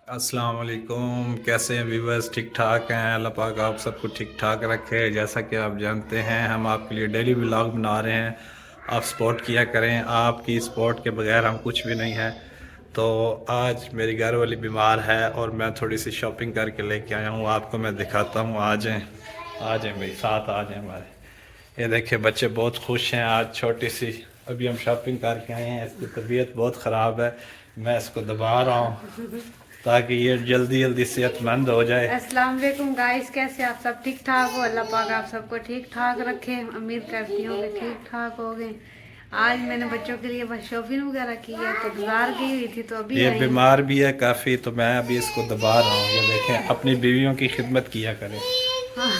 अस्सलाम वालेकुम। कैसे हैं व्यूवर्स? ठीक ठाक हैं? अल्लाह पाक आप सबको ठीक ठाक रखे। जैसा कि आप जानते हैं हम आपके लिए डेली व्लॉग बना रहे हैं। आप सपोर्ट किया करें, आपकी सपोर्ट के बगैर हम कुछ भी नहीं है। तो आज मेरी घर वाली बीमार है और मैं थोड़ी सी शॉपिंग करके लेके आया हूँ। आपको मैं दिखाता हूँ। आ जाएँ भाई, साथ आ जाएँ हमारे। ये देखिए बच्चे बहुत खुश हैं। आज छोटी सी अभी हम शॉपिंग करके आए हैं। इसकी तबीयत बहुत ख़राब है। मैं इसको दबा रहा हूँ ताकि ये जल्दी जल्दी सेहतमंद हो जाए। अस्सलाम वालेकुम गाइस, कैसे आप सब ठीक ठाक हो? अल्लाह पाक आप सबको ठीक ठाक रखे। उम्मीद करती हूँ कि ठीक ठाक हो गए। आज मैंने बच्चों के लिए बस शॉपिंग वगैरह की है, तो बाजार गई हुई थी, तो अभी ये आई हूँ। बीमार भी है काफ़ी, तो मैं अभी इसको दबा रहा हूँ। ये देखें, अपनी बीवियों की खिदमत किया करें। हाँ,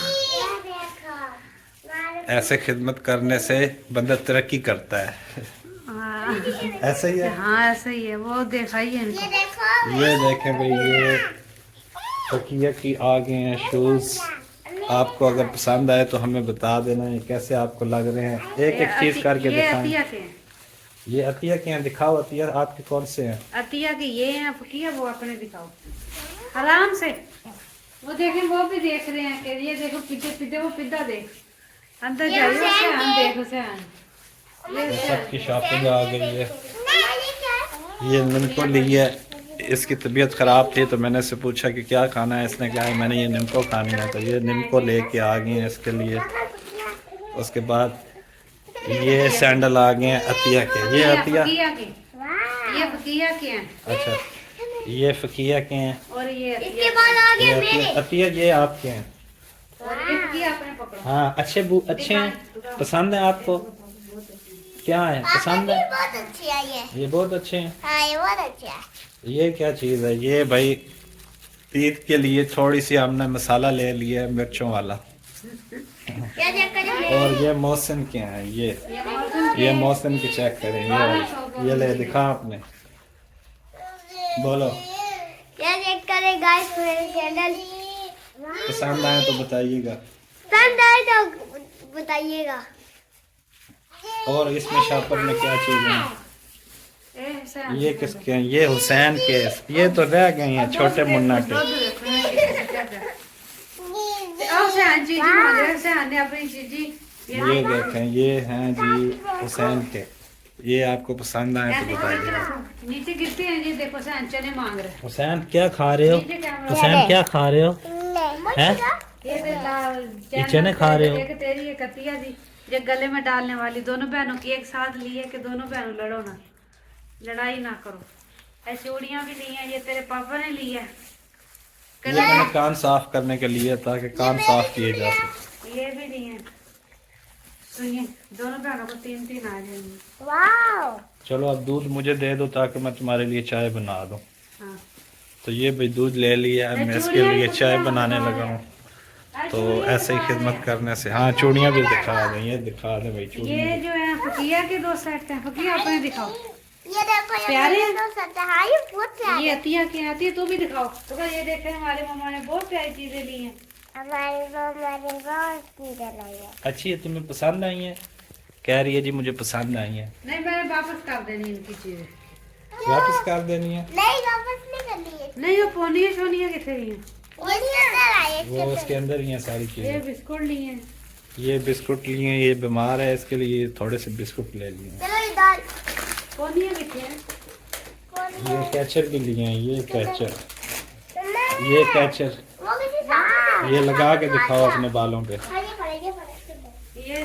ऐसे खिदमत करने से बंदा तरक्की करता है। हाँ, ऐसा ही है। हाँ, ऐसा ही है। वो देखा ही है इनको। ये देखें भाई, ये तकिया की आ गए हैं शूज़। आपको अगर पसंद आए तो हमें बता देना ये कैसे आपको लग रहे हैं। एक एक चीज़ करके ये दिखाएं। अतिया के हैं। ये अतिया के हैं, दिखाओ अतिया आपके कौन से हैं। अतिया के ये हैं, फकिया वो अपने दिखाओ आराम से। वो देखें, वो भी देख रहे हैं कि ये देखो पीछे पीछे, वो पिद्दा देख अंदर जाइए, उसे हम देख उसे हम। ये सबकी शॉपिंग आ गई है। ये निम्को लिए, इसकी तबीयत ख़राब थी तो मैंने इससे पूछा कि क्या खाना है। इसने कहा मैंने ये निम्को खानी है, तो ये निम्को लेके आ गए हैं इसके लिए। उसके बाद ये सैंडल आ गए हैं अतिया के। ये अतिया, ये फकिया के हैं। अच्छा ये फकिया के हैं। और ये ये अतिया ये आपके हैं। और ये फकिया अपने पकड़ो। हाँ अच्छे हैं। पसंद है आपको? क्या है पसंद है? बहुत अच्छी है ये। ये बहुत अच्छे हैं। हाँ, ये बहुत अच्छा है। ये क्या चीज़ है? ये भाई ईद के लिए थोड़ी सी हमने मसाला ले लिया है मिर्चों वाला। क्या चेक करें? और ये मौसम के हैं। ये मौसम के चेक करें। ये ले दिखा आपने, बोलो। क्या चेक करें गाइस? मेरे चैनल पसंद आए तो बताइएगा। पसंद आए तो बताइएगा। और इसमें शॉपर में क्या चीज़ें हैं? ये किसके हैं? ये हुसैन के। ये तो रह गए हैं छोटे मुन्ना के। ये देखें, ये हैं जी हुसैन के। ये आपको पसंद आए तो बताइएगा। नीचे गिरते हैं जी, देखो सहन चने मांग रहे हैं। हुसैन क्या खा रहे हो? हुसैन क्या खा रहे हो? हैं? ये चने खा रहे हो? एक तेरी एक कतिया दी, जो गले में डालने वाली, दोनों बहनों की एक साथ ली है कि दोनों बहनों लड़ो ना, लड़ाई ना करो। ऐसी चूड़ियां भी ली हैं, ये तेरे पापा ने ली है। ये मैंने कान साफ करने के लिए, ताकि कान साफ किए जा सके। ये भी ली है। तो ये दोनों बहनों को तीन तीन आ जाएंगे। वाओ। चलो अब दूध मुझे दे दो ताकि मैं तुम्हारे लिए चाय बना दूं। हाँ। तो ये भाई दूध ले लिया है, मैं इसके लिए चाय बनाने लगा हूँ। तो ऐसे ही खिदमत करने से। हाँ चूड़ियाँ भी दिखा दें, ये दिखा दें भाई ये चूड़ियाँ। जो है फकिया के दो सेट हैं। फकिया अपने दिखाओ। ये देखो, ये प्यारे हैं। तो सच है। हाँ, ये बहुत प्यारे ये हैं। अतिया के हैं। अतिया तू भी दिखाओ। तो ये देखे हमारे मम्मा ने बहुत प्यारी चीजें ली हैं। हमारी मम्मा ने बहुत चीजें लाई है। अच्छी है, तुम्हें पसंद आई है? कह रही है जी मुझे पसंद आई है। नहीं, मैंने वापस कर देनी इनकी चीजें। वापस कर देनी है? नहीं, वापस नहीं करनी है। नहीं, वो पोनिया शोनिया कितने ली हैं? ये इसके अंदर आए, इसके वो अंदर। उसके अंदर ही है सारी ये चीज़ें। बिस्कुट ली हैं। ये बिस्कुट लिए, ये बीमार है इसके लिए थोड़े से बिस्कुट ले लिए। चलो ये दाल। पोनिया कितने हैं? ये कैचर भी लिए हैं। ये कैचर, नहीं, ये कैचर वो किसी साथ ये लगा के दिखाओ अपने बालों पे। हाँ, ये पड़े, ये पड़े। ये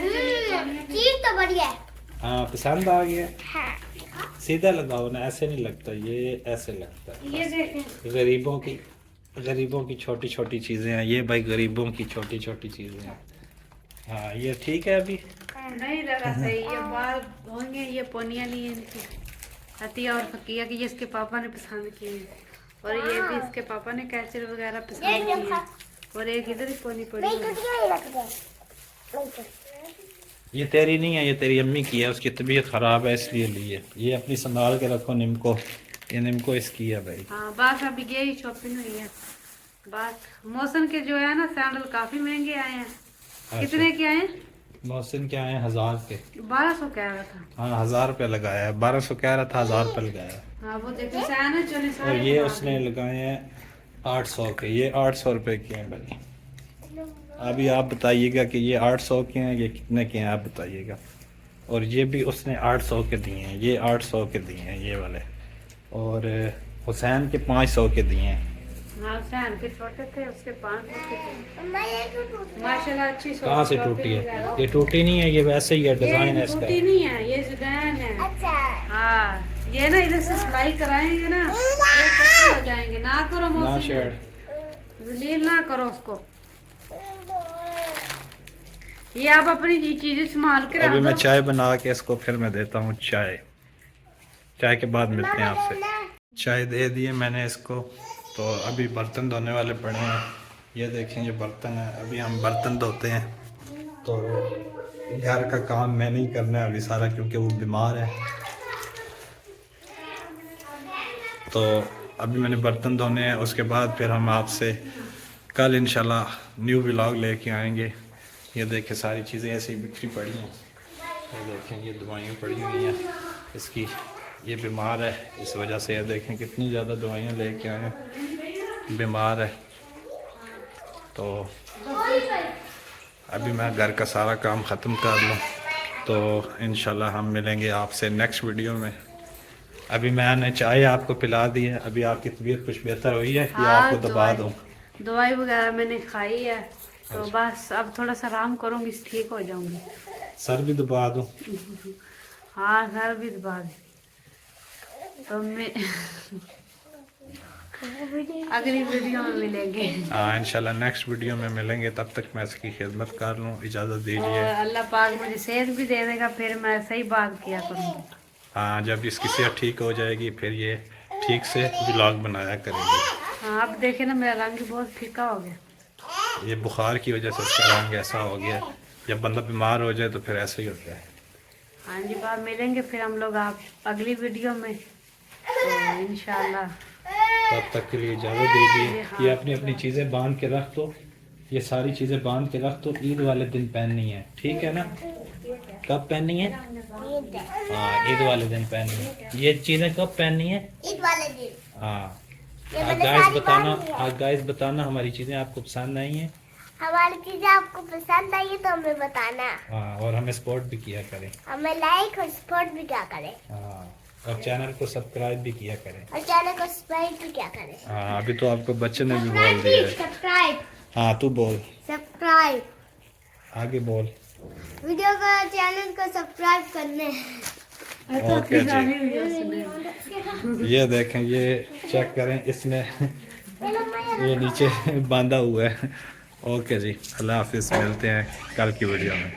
चीज तो बढ़िया है। हाँ पसंद आ गया। हाँ। सीधा लगाओ ना, ऐसे नहीं लगता, ये ऐसे लगता ये है। देखें। गरीबों की छोटी छोटी चीज़ें हैं। ये भाई गरीबों की छोटी छोटी चीज़ें हैं। हाँ ये ठीक है अभी। नहीं लगा सही। ये बाल होंगे। ये पोनिया ली हैं इनकी, अतिया और फकिया की, ये इसके पापा ने पसंद की है। और ये भी इसके पापा ने कैचर वगैरह पसंद की है। और एक इधर ही पोनी पड़ी नहीं, है। कुछ नहीं लग रहा है। ये तेरी नहीं है, ये तेरी अम्मी की है। उसकी तबीयत ख़राब है इसलिए ली है। ये अपनी संभाल के रखो निम्को। ये निम्को इसकी है भाई। हाँ, बस अभी यही शॉपिंग हुई है। बस मौसम के जो है ना सैंडल काफी महंगे आए हैं। कितने के आए हैं? मौसम क्या है? 1000 के। 1200 कह रहा था। हाँ 1000 रुपये लगाया है। 1200 कह रहा था, 1000 रुपये लगाया है। हाँ वो देखो हुसैन है चले और सारे ये बना उसने दिए। लगाए हैं 800 के, ये 800 रुपए के हैं भाई। अभी आप बताइएगा कि ये 800 के हैं, ये कितने के हैं आप बताइएगा। और ये भी उसने 800 के दिए हैं, ये 800 के दिए हैं ये वाले। और हुसैन के 500 के दिए हैं। हाँ हुसैन के छोटे थे, उसके 500 के थे। मम्मा ये क्यों टूट गया? माशाल्लाह अच्छी कहाँ से टूटी है? ये टूटी नहीं है, ये वैसे ही है, डिजाइन है ये इसका। टूटी नहीं है, ये डिजाइन है। अच्छा हाँ ये ना इधर से सिलाई कराएंगे ना, ये पक्के हो जाएंगे। ना करो ना मौसम शेड। जलील ना करो उसको। ये आप अपनी चीजें संभाल के अभी रख मैं दो। चाय बना के इसको फिर मैं देता हूँ चाय। चाय के बाद मिलते हैं आपसे। चाय दे दिए मैंने इसको, तो अभी बर्तन धोने वाले पड़े हैं। ये देखें ये बर्तन है, अभी हम बर्तन धोते हैं। तो घर का काम मैं नहीं करना है अभी सारा, क्योंकि वो बीमार है। तो अभी मैंने बर्तन धोने हैं, उसके बाद फिर हम आपसे कल इंशाल्लाह न्यू व्लॉग लेके आएंगे। ये देखें सारी चीज़ें ऐसे ही बिखरी पड़ी हैं। ये देखें ये दवाइयाँ पड़ी हुई हैं इसकी, ये बीमार है इस वजह से। ये देखें कितनी ज़्यादा दवाइयाँ लेके आए हैं, बीमार है। तो अभी मैं घर का सारा काम ख़त्म कर लूँ, तो इंशाल्लाह हम मिलेंगे आपसे नेक्स्ट वीडियो में। अभी मैंने चाय आपको पिला दी है, अभी आपकी तबीयत कुछ बेहतर हुई है या आपको दबा दूँ? दवाई वगैरह मैंने खाई है, तो बस अब थोड़ा सा आराम करूंगी, ठीक हो जाऊंगी। सर भी दबा दूँ? हाँ सर भी दबा दे। तो मैं अगली वीडियो में मिलेंगे। हाँ इंशाल्लाह नेक्स्ट वीडियो में मिलेंगे, तब तक मैं इसकी खिदमत कर लूँ, इजाज़त और दीजिए। अल्लाह पाक मुझे सेहत भी दे देगा, फिर मैं सही बात किया करूँगी। हाँ जब इसकी सेहत ठीक हो जाएगी फिर ये ठीक से व्लॉग बनाया करेंगे। हाँ अब देखे ना मेरा रंग बहुत फीका हो गया। ये बुखार की वजह से इसका रंग ऐसा हो गया। जब बंदा बीमार हो जाए तो फिर ऐसा ही होता है। हाँ जी बात मिलेंगे फिर हम लोग आप अगली वीडियो में, तो इंशाल्लाह। तब तक के लिए इजाज़त दीजिए। ये अपनी अपनी चीज़ें बांध के रख दो, ये सारी चीज़ें बांध के रख दो, ईद वाले दिन पहननी है, ठीक है ना? कब पहननी है? हाँ ईद वाले दिन पहननी है। ये चीज़ें कब पहननी है? ईद वाले दिन। हाँ ये आज मैंने गाइस सारी बताना, बांधी है। आज गाइस बताना हमारी चीज़ें आपको पसंद आई हैं। हमारी चीजें आपको पसंद आई है तो हमें बताना। हाँ और हमें सपोर्ट भी किया करें। हमें लाइक और सपोर्ट भी क्या करें, हाँ और चैनल को सब्सक्राइब भी किया करें। और चैनल को सब्सक्राइब भी क्या करें। हाँ अभी तो आपको बच्चे ने भी बोल दिया है। सब्सक्राइब हाँ तू बोल, सब्सक्राइब आगे बोल। वीडियो को चैनल को सब्सक्राइब करने। ओके जी, ये देखें, ये चेक करें, इसने ये नीचे बांधा हुआ है। ओके जी, अल्लाह हाफिज़, मिलते हैं कल की वीडियो में।